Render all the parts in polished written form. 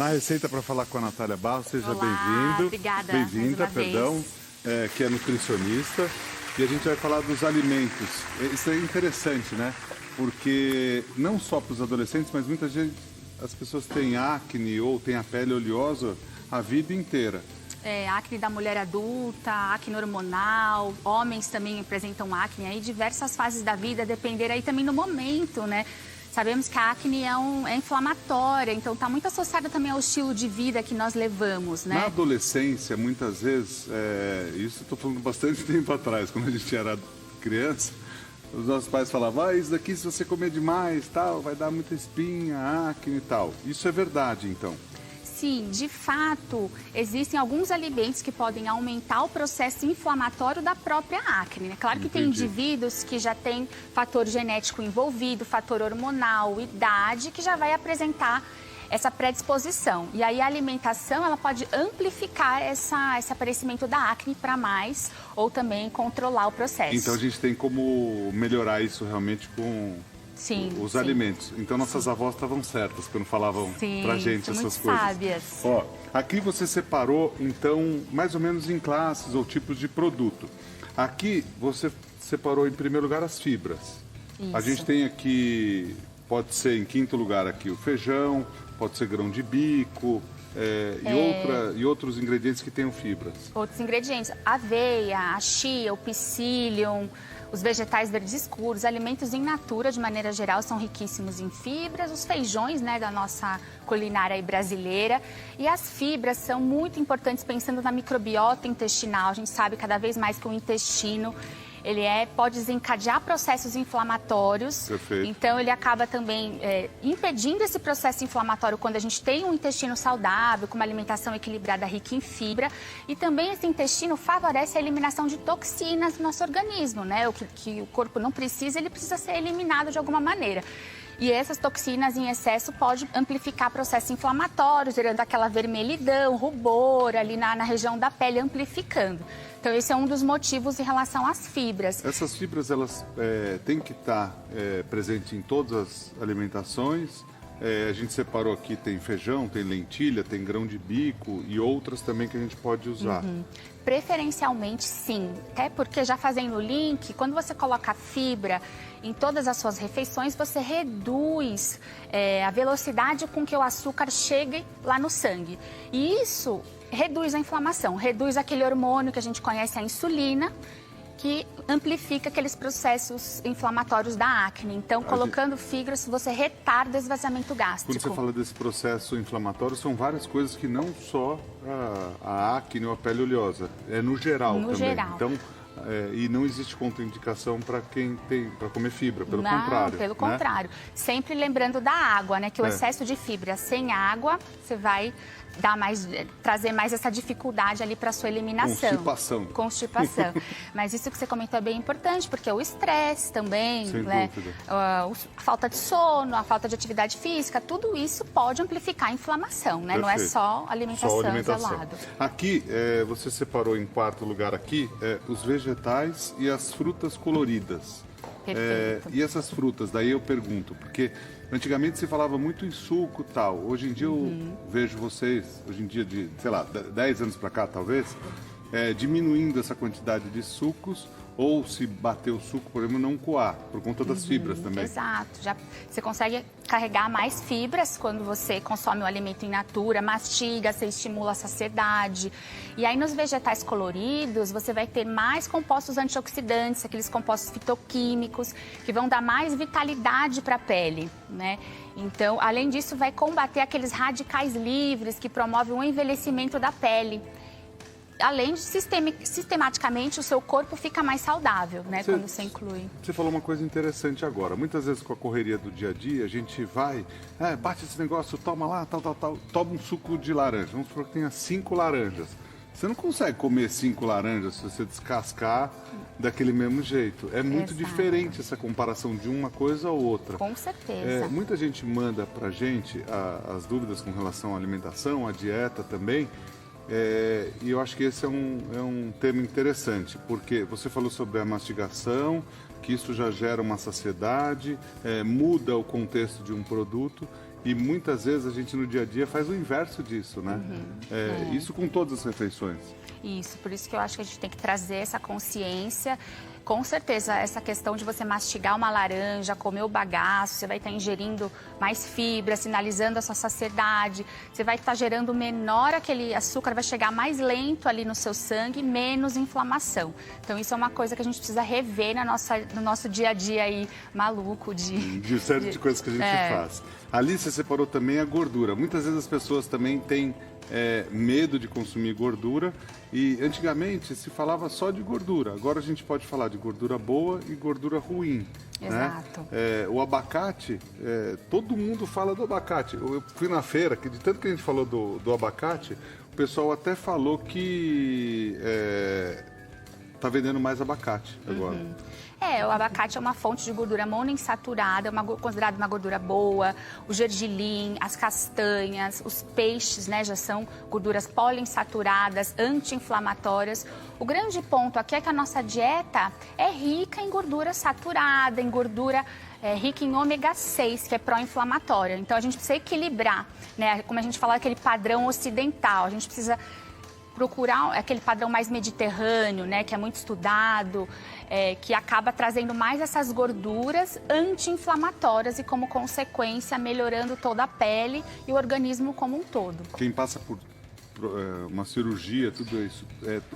Na Receita para falar com a Natália Barros, seja bem-vindo. Obrigada. Bem-vinda, perdão, que é nutricionista. E a gente vai falar dos alimentos. Isso é interessante, né? Porque não só para os adolescentes, mas muita gente, as pessoas têm acne ou têm a pele oleosa a vida inteira. Acne da mulher adulta, acne hormonal, homens também apresentam acne aí, diversas fases da vida, depender aí também do momento, né? Sabemos que a acne é inflamatória, então está muito associada também ao estilo de vida que nós levamos, né? Na adolescência, muitas vezes, isso eu estou falando bastante tempo atrás, quando a gente era criança, os nossos pais falavam, isso daqui se você comer demais, tal, vai dar muita espinha, acne e tal. Isso é verdade, então? Sim, de fato, existem alguns alimentos que podem aumentar o processo inflamatório da própria acne, né? Claro que tem indivíduos que já têm fator genético envolvido, fator hormonal, idade, que já vai apresentar essa predisposição. E aí a alimentação, ela pode amplificar esse aparecimento da acne para mais ou também controlar o processo. Então a gente tem como melhorar isso realmente com... Sim, os alimentos. Então nossas avós estavam certas quando falavam pra gente essas muito coisas. Sábias. Ó, aqui você separou então mais ou menos em classes ou tipos de produto. Aqui você separou em primeiro lugar as fibras. Isso. A gente tem aqui, pode ser em quinto lugar aqui o feijão, pode ser grão de bico, e outros ingredientes que tenham fibras. Outros ingredientes, aveia, a chia, o psyllium, os vegetais verdes escuros, alimentos in natura, de maneira geral, são riquíssimos em fibras, os feijões, né, da nossa culinária aí brasileira. E as fibras são muito importantes pensando na microbiota intestinal. A gente sabe cada vez mais que o intestino ele pode desencadear processos inflamatórios. Perfeito. Então, ele acaba também impedindo esse processo inflamatório quando a gente tem um intestino saudável, com uma alimentação equilibrada, rica em fibra. E também esse intestino favorece a eliminação de toxinas do nosso organismo, né? O que o corpo não precisa, ele precisa ser eliminado de alguma maneira. E essas toxinas em excesso podem amplificar processos inflamatórios, gerando aquela vermelhidão, rubor ali na região da pele, amplificando. Então, esse é um dos motivos em relação às fibras. Essas fibras, elas têm que estar presentes em todas as alimentações. A gente separou aqui, tem feijão, tem lentilha, tem grão de bico e outras também que a gente pode usar. Preferencialmente, sim. Até porque, já fazendo o link, quando você coloca fibra em todas as suas refeições, você reduz a velocidade com que o açúcar chegue lá no sangue. E isso reduz a inflamação, reduz aquele hormônio que a gente conhece, a insulina, que amplifica aqueles processos inflamatórios da acne. Então, colocando fibras, você retarda o esvaziamento gástrico. Quando você fala desse processo inflamatório, são várias coisas que não só a acne ou a pele oleosa, é no geral também. Geral. Então, e não existe contraindicação para quem tem para comer fibra, pelo contrário. Pelo contrário. Sempre lembrando da água, né? Que o excesso de fibra sem água, você vai trazer mais essa dificuldade ali para sua eliminação. Constipação. Mas isso que você comentou é bem importante, porque o estresse também, né? A falta de sono, a falta de atividade física, tudo isso pode amplificar a inflamação, né? Não é só alimentação isolada. Aqui, você separou em quarto lugar aqui os vegetais e as frutas coloridas. E essas frutas, daí eu pergunto, porque antigamente se falava muito em suco e tal. Hoje em dia eu vejo vocês, hoje em dia de, sei lá, 10 anos para cá talvez, diminuindo essa quantidade de sucos, ou se bater o suco, por exemplo, não coar, por conta das fibras também. Exato. Você consegue carregar mais fibras quando você consome o alimento in natura, mastiga, você estimula a saciedade. E aí nos vegetais coloridos, você vai ter mais compostos antioxidantes, aqueles compostos fitoquímicos, que vão dar mais vitalidade para a pele, né? Então, além disso, vai combater aqueles radicais livres que promovem o envelhecimento da pele. Além de sistematicamente o seu corpo fica mais saudável, né, quando você inclui. Você falou uma coisa interessante agora. Muitas vezes com a correria do dia a dia, a gente vai, bate esse negócio, toma lá, tal, toma um suco de laranja. Vamos supor que tenha 5 laranjas. Você não consegue comer 5 laranjas se você descascar daquele mesmo jeito. É muito diferente essa comparação de uma coisa a outra. Com certeza. Muita gente manda pra gente as dúvidas com relação à alimentação, à dieta também. E eu acho que esse é um tema interessante, porque você falou sobre a mastigação, que isso já gera uma saciedade, muda o contexto de um produto. E muitas vezes a gente no dia a dia faz o inverso disso, né? Isso com todas as refeições. Isso, por isso que eu acho que a gente tem que trazer essa consciência. Com certeza, essa questão de você mastigar uma laranja, comer o bagaço, você vai estar ingerindo mais fibra, sinalizando a sua saciedade, você vai estar gerando menor aquele açúcar, vai chegar mais lento ali no seu sangue, menos inflamação. Então, isso é uma coisa que a gente precisa rever no nosso dia a dia aí, maluco de série de coisas que a gente faz. Ali você separou também a gordura. Muitas vezes as pessoas também têm medo de consumir gordura e antigamente se falava só de gordura. Agora a gente pode falar de gordura boa e gordura ruim. Exato. Né? O abacate, todo mundo fala do abacate. Eu fui na feira, que de tanto que a gente falou do abacate, o pessoal até falou que tá vendendo mais abacate agora. O abacate é uma fonte de gordura monoinsaturada, considerada uma gordura boa. O gergelim, as castanhas, os peixes, né, já são gorduras poliinsaturadas, anti-inflamatórias. O grande ponto aqui é que a nossa dieta é rica em gordura saturada, em gordura rica em ômega 6, que é pró-inflamatória. Então, a gente precisa equilibrar, né? Como a gente fala, aquele padrão ocidental. A gente precisa procurar aquele padrão mais mediterrâneo, né, que é muito estudado, que acaba trazendo mais essas gorduras anti-inflamatórias e, como consequência, melhorando toda a pele e o organismo como um todo. Quem passa por uma cirurgia, tudo isso,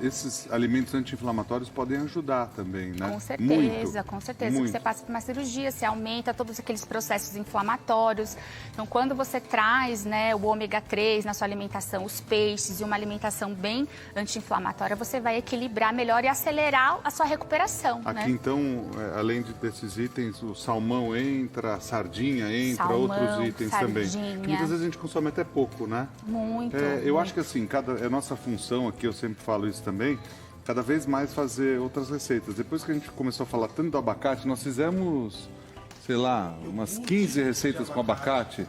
esses alimentos anti-inflamatórios podem ajudar também, né? Com certeza, com certeza. Muito. Você passa por uma cirurgia, você aumenta todos aqueles processos inflamatórios. Então, quando você traz, né, o ômega 3 na sua alimentação, os peixes e uma alimentação bem anti-inflamatória, você vai equilibrar melhor e acelerar a sua recuperação. Aqui, né? Então, além desses itens, o salmão entra, a sardinha entra, Salmão, outros itens também. sardinha. Que muitas vezes a gente consome até pouco, né? Muito. Eu acho que assim, é nossa função aqui, eu sempre falo isso também, cada vez mais fazer outras receitas. Depois que a gente começou a falar tanto do abacate, nós fizemos, sei lá, umas 15 receitas com abacate.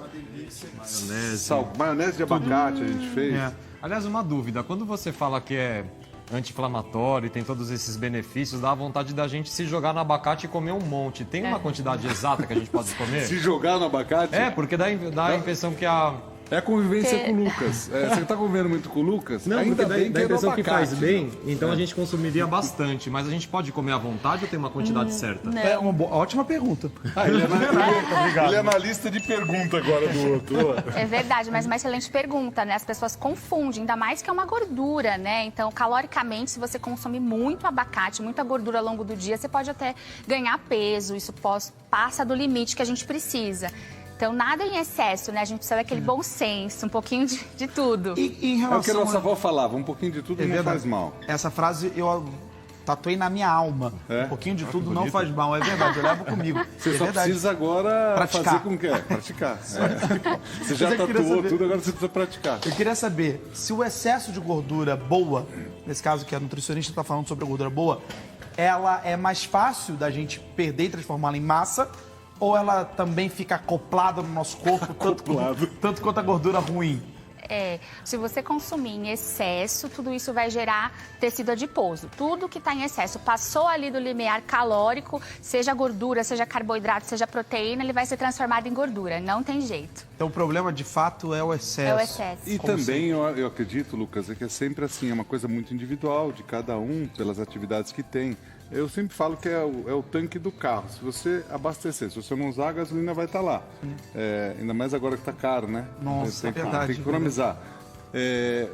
Maionese de abacate a gente fez. Aliás, uma dúvida, quando você fala que é anti-inflamatório e tem todos esses benefícios, dá vontade da gente se jogar no abacate e comer um monte. Tem uma quantidade exata que a gente pode comer? Se jogar no abacate? Porque dá a impressão que a... É a convivência com o Lucas. Você tá convivendo muito com o Lucas? Não, ainda porque bem dá a impressão que faz bem, então a gente consumiria bastante. Mas a gente pode comer à vontade ou tem uma quantidade certa? É uma ótima pergunta. Ele é analista de pergunta agora do outro. É verdade, mas uma excelente pergunta, né? As pessoas confundem, ainda mais que é uma gordura, né? Então, caloricamente, se você consome muito abacate, muita gordura ao longo do dia, você pode até ganhar peso, isso passa do limite que a gente precisa. Então, nada em excesso, né? A gente precisa daquele bom senso, um pouquinho de tudo. E em É o que a relação nossa avó falava, um pouquinho de tudo não faz mal. Essa frase eu tatuei na minha alma. Um pouquinho de tudo não faz mal, é verdade, eu levo comigo. Você só precisa agora praticar. fazer com que praticar. Você já tatuou tudo, agora você precisa praticar. Eu queria saber se o excesso de gordura boa, nesse caso que a nutricionista está falando sobre a gordura boa, ela é mais fácil da gente perder e transformá-la em massa, ou ela também fica acoplada no nosso corpo, tanto quanto a gordura ruim? Se você consumir em excesso, tudo isso vai gerar tecido adiposo. Tudo que está em excesso passou ali do limiar calórico, seja gordura, seja carboidrato, seja proteína, ele vai ser transformado em gordura. Não tem jeito. Então o problema de fato é o excesso. É o excesso. E também eu acredito, Lucas, que é sempre assim, é uma coisa muito individual de cada um, pelas atividades que tem. Eu sempre falo que é o tanque do carro. Se você abastecer, se você não usar, a gasolina vai estar lá. Ainda mais agora que está caro, né? Nossa, é verdade. Tem que economizar.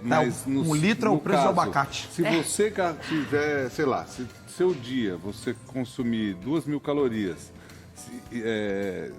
Mas um litro é o preço do abacate. Se você tiver, sei lá, se seu dia você consumir 2.000 calorias,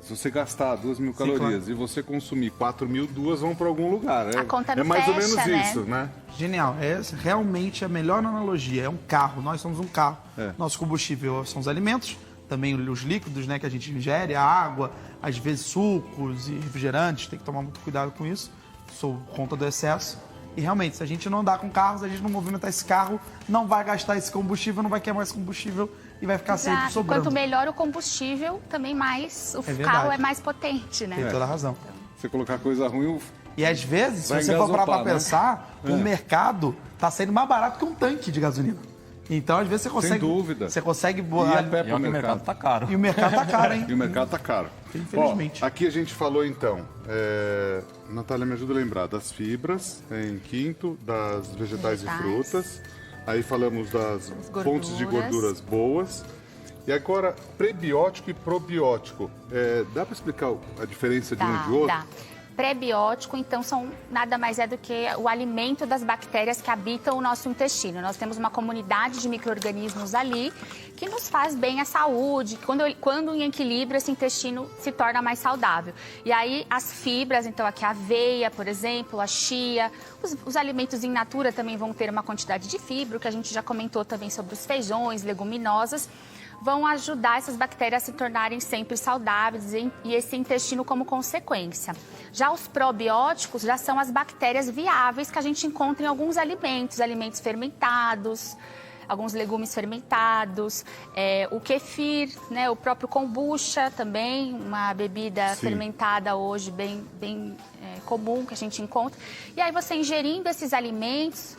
se você gastar 2.000 calorias claro. e você consumir 4.000, 2 vão para algum lugar. A conta não mais ou fecha, menos né? isso, né? Genial. É realmente a melhor analogia. É um carro. Nós somos um carro. É. Nosso combustível são os alimentos, também os líquidos, né, que a gente ingere, a água, às vezes sucos e refrigerantes. Tem que tomar muito cuidado com isso. Sou contra do excesso. E realmente, se a gente não andar com carros, a gente não movimentar esse carro, não vai gastar esse combustível, não vai queimar esse combustível e vai ficar sempre sobrando. Quanto melhor o combustível, também mais o verdade. carro é mais potente, né? Tem toda a razão. Você colocar coisa ruim, E às vezes, se Vai você for parar pra engasopar, né? pensar, o mercado tá saindo mais barato que um tanque de gasolina. Então, às vezes, você consegue... Sem dúvida. Você consegue... E a pé E pro olha que o mercado tá caro. E o mercado tá caro, hein? E o mercado tá caro. Infelizmente. Ó, aqui a gente falou, então, Natália, me ajuda a lembrar, das fibras, em quinto, das vegetais e frutas. Aí falamos das fontes de gorduras boas. E agora, prebiótico e probiótico. Dá para explicar a diferença de um e de outro? Dá. Prebiótico, então, são nada mais é do que o alimento das bactérias que habitam o nosso intestino. Nós temos uma comunidade de micro-organismos ali que nos faz bem à saúde. Quando em equilíbrio, esse intestino se torna mais saudável. E aí, as fibras, então, aqui a aveia, por exemplo, a chia, os alimentos in natura também vão ter uma quantidade de fibra, que a gente já comentou também sobre os feijões, leguminosas, vão ajudar essas bactérias a se tornarem sempre saudáveis e esse intestino como consequência. Já os probióticos já são as bactérias viáveis que a gente encontra em alguns alimentos fermentados, alguns legumes fermentados, o kefir, né, o próprio kombucha também, uma bebida fermentada hoje bem comum que a gente encontra. E aí você ingerindo esses alimentos,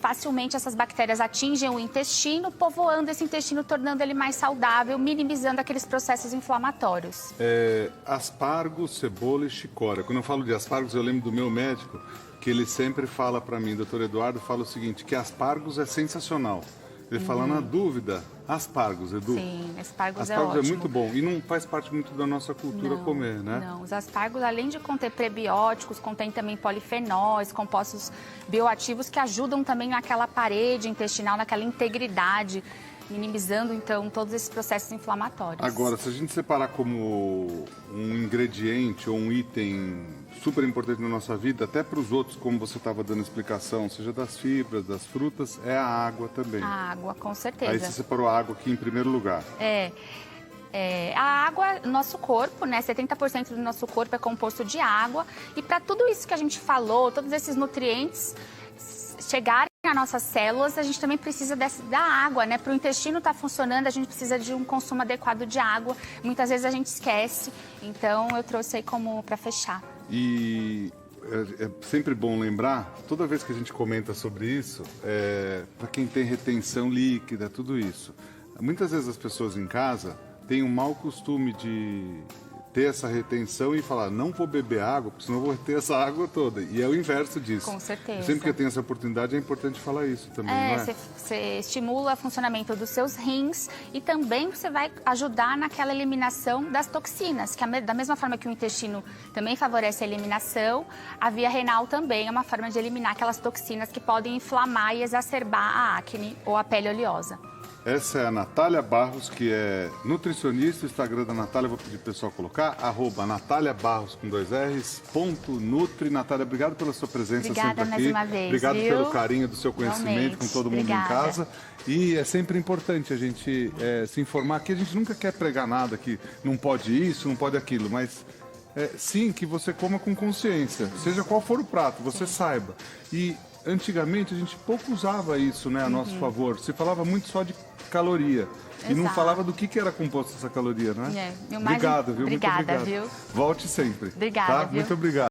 facilmente essas bactérias atingem o intestino, povoando esse intestino, tornando ele mais saudável, minimizando aqueles processos inflamatórios. Aspargos, cebola e chicória. Quando eu falo de aspargos, eu lembro do meu médico, que ele sempre fala para mim, doutor Eduardo, fala o seguinte, que aspargos é sensacional. Ele fala, na dúvida, aspargos, Edu. Sim, aspargos é é ótimo. muito bom. E não faz parte muito da nossa cultura comer, né? Não, os aspargos, além de conter prebióticos, contém também polifenóis, compostos bioativos que ajudam também naquela parede intestinal, naquela integridade, minimizando, então, todos esses processos inflamatórios. Agora, se a gente separar como um ingrediente ou um item super importante na nossa vida, até para os outros, como você estava dando explicação, seja das fibras, das frutas, é a água também. A água, com certeza. Aí você separou a água aqui em primeiro lugar. A água, nosso corpo, né? 70% do nosso corpo é composto de água. E para tudo isso que a gente falou, todos esses nutrientes chegarem às nossas células, a gente também precisa da água, né? Para o intestino estar funcionando, a gente precisa de um consumo adequado de água. Muitas vezes a gente esquece. Então, eu trouxe aí como para fechar. E é sempre bom lembrar, toda vez que a gente comenta sobre isso, para quem tem retenção líquida, tudo isso. Muitas vezes as pessoas em casa têm um mau costume de ter essa retenção e falar, não vou beber água, porque senão eu vou ter essa água toda. E é o inverso disso. Com certeza. Sempre que eu tenho essa oportunidade, é importante falar isso também, não é? Você estimula o funcionamento dos seus rins e também você vai ajudar naquela eliminação das toxinas, que da mesma forma que o intestino também favorece a eliminação, a via renal também é uma forma de eliminar aquelas toxinas que podem inflamar e exacerbar a acne ou a pele oleosa. Essa é a Natália Barros, que é nutricionista. O Instagram da Natália, vou pedir pro pessoal colocar, @NatáliaBarros com 2 R's, .nutri. Natália, obrigado pela sua presença Obrigada sempre aqui. mais uma vez, obrigado viu? pelo carinho do seu conhecimento Realmente. com todo mundo Obrigada. em casa. E é sempre importante a gente se informar, que a gente nunca quer pregar nada, que não pode isso, não pode aquilo, mas sim, que você coma com consciência, seja qual for o prato, você saiba. E antigamente a gente pouco usava isso, né, a nosso favor. Se falava muito só de caloria. E não Exato. falava do que era composto essa caloria, né? E o mais Obrigado, viu? Obrigada, Muito obrigado. viu? Volte sempre. Obrigada, tá? viu? Muito obrigado.